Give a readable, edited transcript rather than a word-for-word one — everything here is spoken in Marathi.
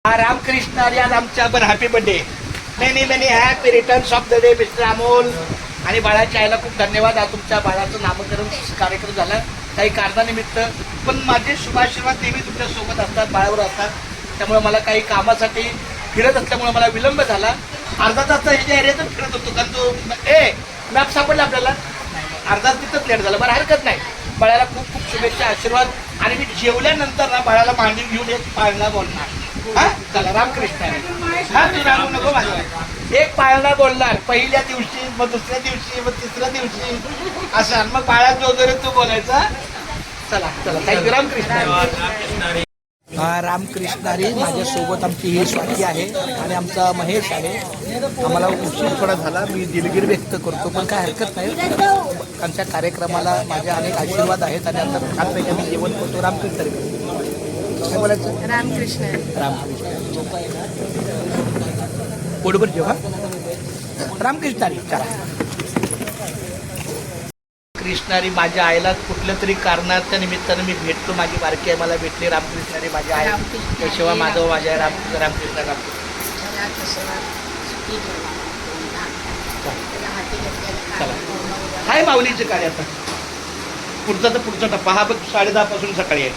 रामकृष्ण हरी, आज आमच्या पण happy birthday. Many many happy returns of the day mister Amol. आणि बाळाच्या आईला खूप धन्यवाद. आज तुमच्या बाळाचं नामकरण कार्यक्रम झाला काही कारणानिमित्त, पण माझे शुभाशीर्वाद नेहमी तुमच्या सोबत असतात, बाळावर असतात. त्यामुळे मला काही कामासाठी फिरत असल्यामुळे मला विलंब झाला. अर्धा तास ह्याच्या एरियातच फिरत होतो, कारण तो मॅप सापडला आपल्याला. अर्धा तिथंच लेट झाला. बरं, हरकत नाही. बाळाला खूप खूप शुभेच्छा, आशीर्वाद. आणि मी जेवल्यानंतर ना बाळाला मांडी घेऊन एक पाळणा बोलणार. हा चला, रामकृष्ण. हा तू राहू नको माझ्या. एक पाळणा बोलणार पहिल्या दिवशी, मग दुसऱ्या दिवशी, मग तिसऱ्या दिवशी असं. मग बाळा जो जरी तू बोलायचा. चला चला, थँक्यू. रामकृष्ण. रामकृष्णारी. माझ्यासोबत आमची ही स्वाती आहे आणि आमचा महेश आहे. आम्हाला उशीर थोडा झाला, मी दिलगिरी व्यक्त करतो, पण काय हरकत नाही. आमच्या कार्यक्रमाला माझे अनेक आशीर्वाद आहेत आणि आता छानपैकी आम्ही जेवण करतो. रामकृष्णारी काय बोलायचं? रामकृष्ण. रामकृष्ण. पोटभर जेव्हा रामकृष्णारी. चला. कृष्णारी माझ्या आईला कुठल्या तरी कारणाच्या निमित्तानं मी भेटतो. माझी बारकी आहे, मला भेटली. रामकृष्णारी माझ्या आई. केशवा माधव माझ्या रामकृष्ण. रामकृष्ण. चला, हाय माऊलीचे कार्य आता. पुढचा तर पुढचा टप्पा हा बघ, 10:30 पासून सकाळी आहे.